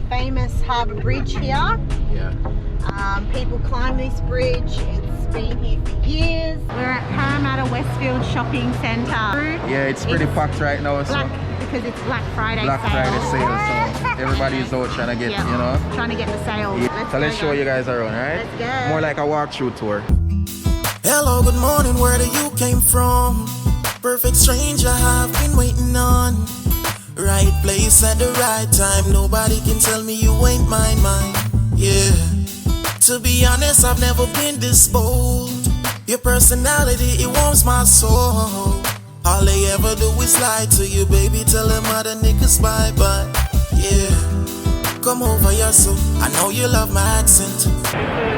famous harbour bridge here. Yeah. People climb this bridge. It's been here for years. We're at Parramatta Westfield Shopping Centre. Yeah, it's pretty packed right now. So because it's Black Friday Black sale. Friday sale, so everybody's out trying to get, Yeah. you know. Trying to get the sales. Yeah. So let's show you guys around, alright? Let's go. More like a walkthrough tour. Hello, good morning, where do you came from? Perfect stranger I've been waiting on. Right place at the right time. Nobody can tell me you ain't mine. Yeah. To be honest, I've never been this bold. Your personality, it warms my soul. All they ever do is lie to you, baby. Tell them other niggas bye-bye. Yeah. Come over here, so I know you love my accent.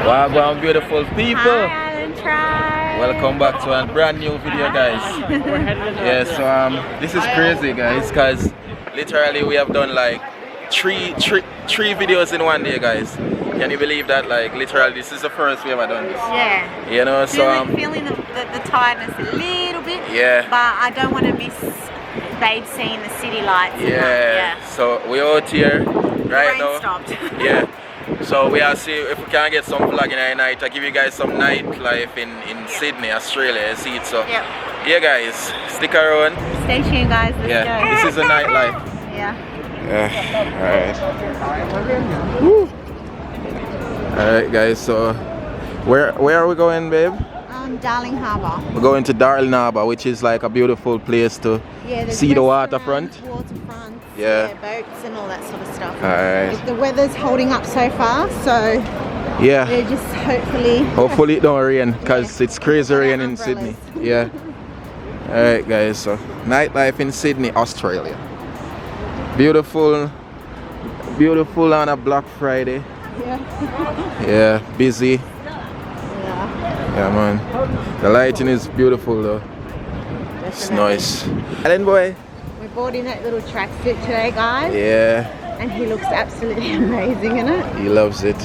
Wow, beautiful people. Hi, Try. Welcome back to a brand new video, guys. Yeah, so this is crazy, guys, because literally we have done like three videos in one day, guys. Can you believe that? Like literally, this is the first we ever done this. Yeah. You know, so feeling the tiredness a little bit. Yeah. But I don't want to miss Babe seeing the city lights. yeah. So we're out here right now. Stopped. Yeah. So we are see if we can get some vlogging at night. I give you guys some nightlife in Sydney, Australia. See it. So yeah, guys, stick around. Stay tuned, guys. Let's go. This is the nightlife. Yeah. Alright. Woo. Alright, guys. So where are we going, babe? Darling Harbour. We're going to Darling Harbour, which is like a beautiful place to see the waterfront. Waterfront. Yeah. Boats and all that sort of stuff. Alright. The weather's holding up so far, so yeah. we're just hopefully it don't rain, because it's crazy rain in Sydney. Yeah. Alright, guys. So nightlife in Sydney, Australia. Beautiful on a Black Friday. Yeah, busy. Yeah, man. The lighting is beautiful though. It's nice. Alan boy. We bought in that little tracksuit today, guys. Yeah. And he looks absolutely amazing in it. He loves it.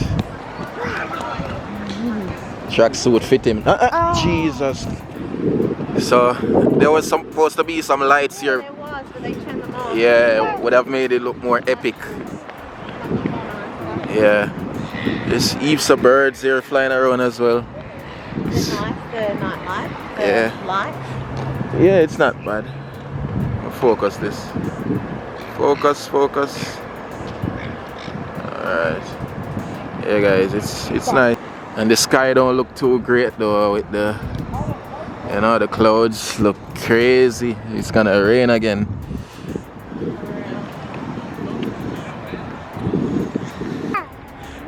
Tracksuit fit him. Jesus. So there was supposed to be some lights here. There was, but they turned them off. Yeah, would have made it look more epic. Yeah. There's heaps of birds here flying around as well. It's nice, the nightlife, the light. Yeah, it's not bad. Focus this. Focus. Alright. Yeah, guys, it's nice. And the sky don't look too great though with the, you know, the clouds look crazy. It's gonna rain again.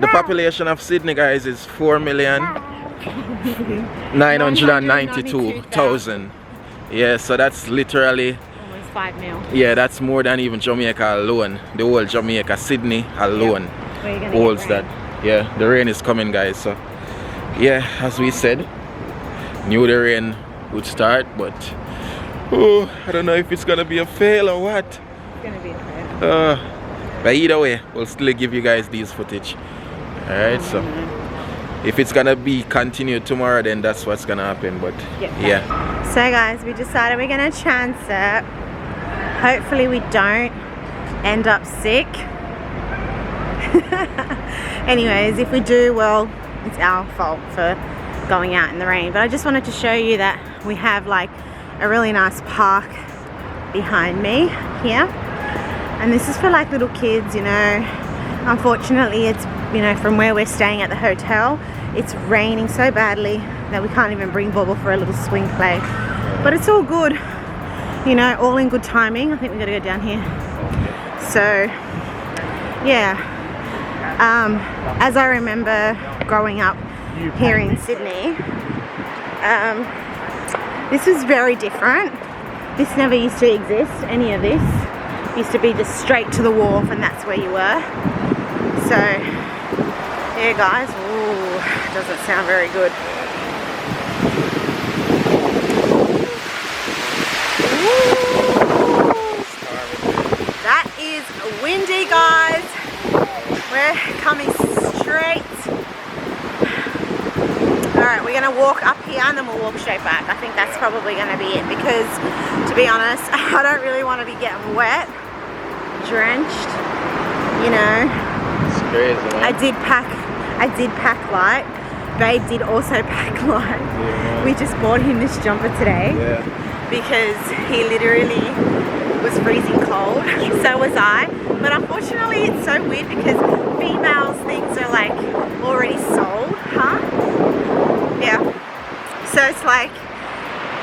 The population of Sydney, guys, is 4,992,000. Yeah, so that's literally Almost 5 mil. yeah, that's more than even Jamaica alone. The whole Jamaica, Sydney alone holds that. Yeah, the rain is coming, guys. So yeah, as we said, knew the rain would start, but I don't know if it's gonna be a fail or what. It's gonna be a fail. But either way, we'll still give you guys these footage. Alright, so if it's gonna be continued tomorrow, then that's what's gonna happen. But yeah. So guys, we decided we're gonna chance it. Hopefully we don't end up sick. Anyways, if we do, well, it's our fault for going out in the rain. But I just wanted to show you that we have like a really nice park behind me here. And this is for like little kids, you know. Unfortunately, it's, you know, from where we're staying at the hotel, it's raining so badly that we can't even bring Bobble for a little swing play. But it's all good, you know, all in good timing. I think we gotta go down here. So, yeah. As I remember growing up here in Sydney, this was very different. This never used to exist, any of this. It used to be just straight to the wharf and that's where you were. So, yeah guys, ooh, doesn't sound very good. Ooh. That is windy, guys. We're coming straight. Alright, we're going to walk up here and then we'll walk straight back. I think that's probably going to be it because, to be honest, I don't really want to be getting wet, drenched, you know. crazy, man. I did pack light. Babe did also pack light. Yeah. We just bought him this jumper today. Yeah. Because he literally was freezing cold. So was I. But unfortunately it's so weird because females things are like already sold, huh? Yeah. So it's like,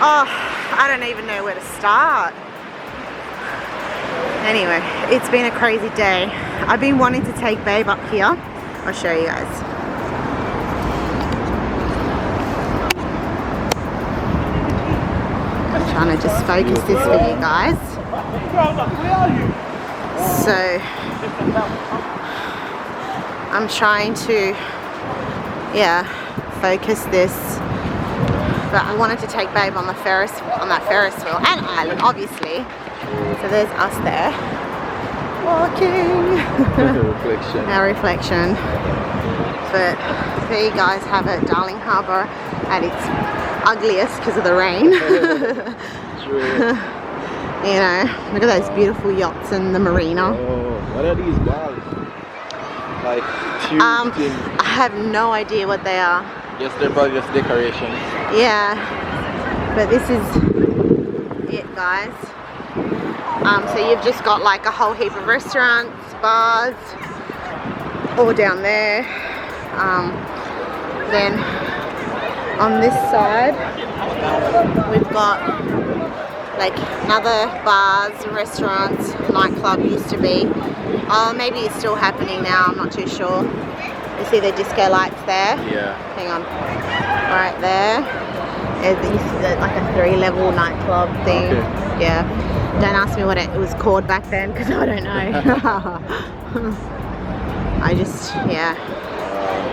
oh, I don't even know where to start. Anyway, it's been a crazy day. I've been wanting to take Babe up here. I'll show you guys. I'm trying to just focus this for you guys. So I'm trying to, yeah, focus this. But I wanted to take Babe on that Ferris wheel and island, obviously. So there's us there, walking. Reflection. Our reflection. But there you guys have it, Darling Harbour at its ugliest because of the rain. You know, look at those beautiful yachts and the marina. Oh, what are these balls? Like tube things? I have no idea what they are. Yes, they're probably just decorations. Yeah, but this is it, guys. So you've just got like a whole heap of restaurants, bars, all down there. Then on this side, we've got like another bars, restaurants, nightclub used to be. Oh, maybe it's still happening now, I'm not too sure. You see the disco lights there? Yeah. Hang on. Right there. This is like a 3-level nightclub thing. Okay. Yeah. Don't ask me what it was called back then because I don't know. I just, yeah,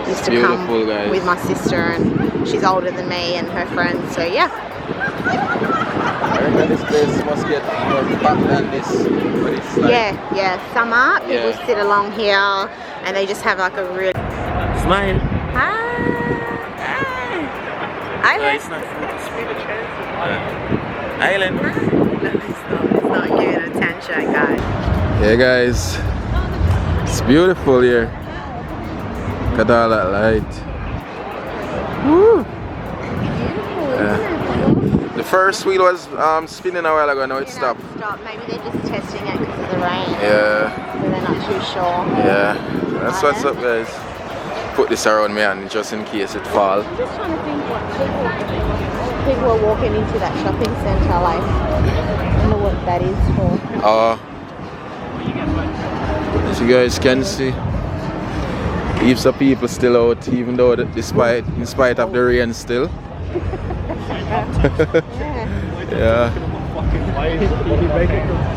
used to come guys. with my sister, and she's older than me and her friends, so yeah. I reckon this place must get more packed than this. But it's like, Yeah, summer, people sit along here and they just have like a real... Smile. Hi! Island. It's not food, it's spiritual. Island. No, it's not giving attention, guys. Yeah, guys. It's beautiful here. Look at all that light. Woo! Yeah. The first wheel was spinning a while ago, now it stopped. Maybe they're just testing it because of the rain. Yeah. So they're not too sure. Yeah. That's what's up, guys. Put this around me and just in case it fall. I'm just trying to think what people are walking into that shopping centre, like, I don't know what that is for. As you guys can see, heaps of people still out, even though in spite of the rain still. Yeah.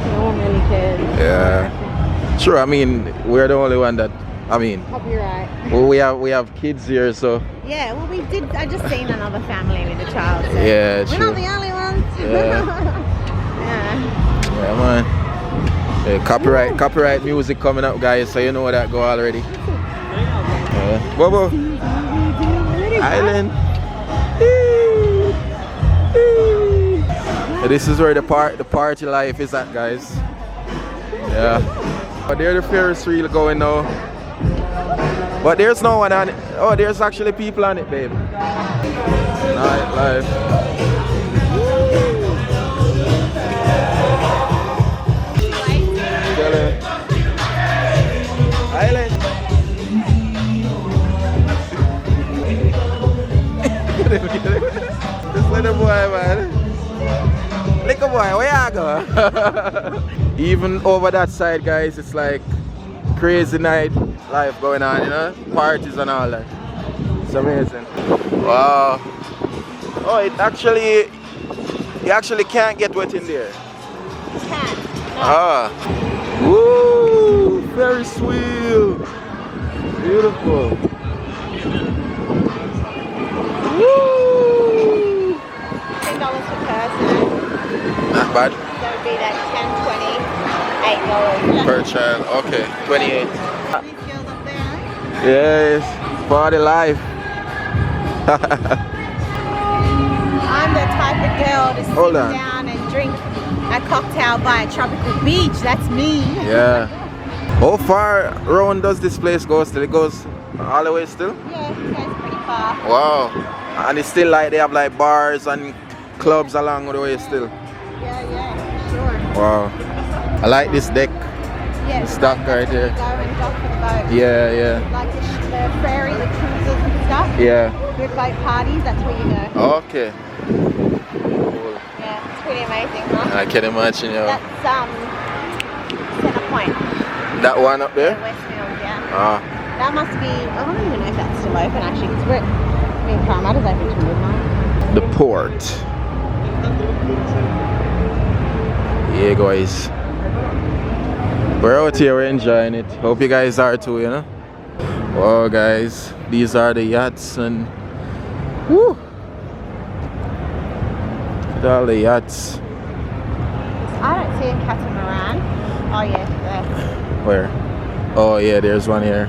No one really cares. Yeah. Sure, I mean, we're the only one that, I mean, Copyright. well, we have kids here, so. Yeah, well, we did. I just seen another family with a child. So Yeah, we're true. not the only ones. Yeah. Yeah. Yeah, man. Yeah, copyright music coming up, guys, so you know that go already. Yeah. Bobo. Island. Yeah, this is where the party life is at, guys. Yeah. But there's the Ferris wheel going now. But there's no one on it. Oh, there's actually people on it, babe. Nightlife. Island. This little boy, man. Little boy, where you go? Even over that side, guys, it's like crazy night life going on, you know? Parties and all that. It's amazing. Wow. Oh, you actually can't get wet in there. Can't. No. Ah. Woo! Ferris wheel. Beautiful. Woo! $10 per person. Not bad. So it would be that 10, $20, $8. Per child. Okay. 28. These girls up there. Yes. Party life. I'm the type of girl to sit Hold on. down and drink a cocktail by a tropical beach. That's me. Yeah. How far round does this place go still? It goes all the way still? Yeah, it goes pretty far. Wow. And it's still like they have like bars and clubs along the way still? Yeah, sure. Wow. I like this deck. Yeah, It's dock right here. Go and dock for the boat. Yeah. Like the ferry, the cruises and stuff. Yeah. Good boat parties, that's where you go. Okay. Cool. Yeah, it's pretty amazing, huh? I can imagine, yo. That's Center Point. That one up there? Yeah, Westfield, yeah. Ah. That must be, I don't even know if that's still open actually, because Parramatta's open till midnight. The port. Yeah, guys. We're out here, we're enjoying it. Hope you guys are too, you know? Wow, guys. These are the yachts and... Woo! Look at all the yachts. I don't see a catamaran. Oh yeah, there. Where? Oh yeah, there's one here.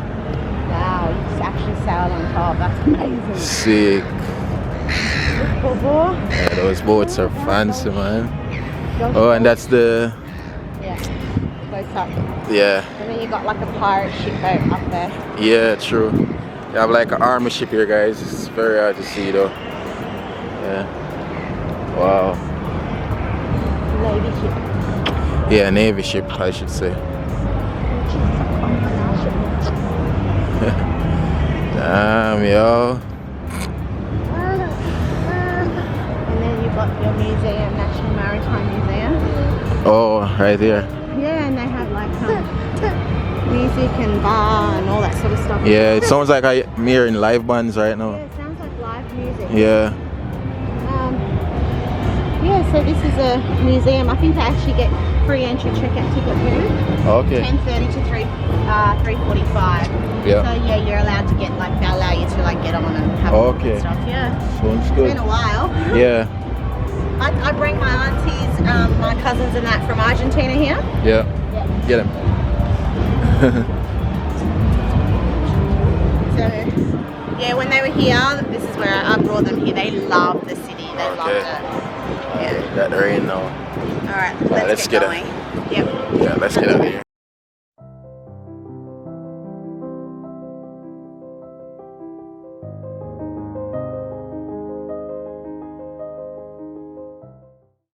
Wow, you just actually sail on top. That's amazing. Sick. Bobo. Yeah, those boats are fancy, man. Oh, and that's the... Yeah, close up. Yeah. And then you got like a pirate ship boat up there. Yeah, true. You have like an army ship here, guys. It's very hard to see, though. Yeah. Wow. Navy ship. Yeah, navy ship, I should say. Damn, yo. And then you've got your museum, National Maritime Museum. Oh, right there. Yeah, and they have like music and bar and all that sort of stuff. Yeah, it sounds like I'm hearing live bands right now. Yeah, it sounds like live music. Yeah. Yeah, so this is a museum. I think they actually get free entry checkout ticket here. Okay. 10:30 to 3:45. Yeah. So yeah, you're allowed to get like they'll allow you to like get on and have a look Okay. and stuff. Yeah. Sounds It's good. been a while. Yeah. I bring my aunties, my cousins and that from Argentina here. Yeah. Yeah. Get him. So yeah, when they were here, this is where I brought them here. They loved the city. They loved it. Yeah. That rain now. All right, Let's get get it. going. Yep. Yeah, let's get out of here.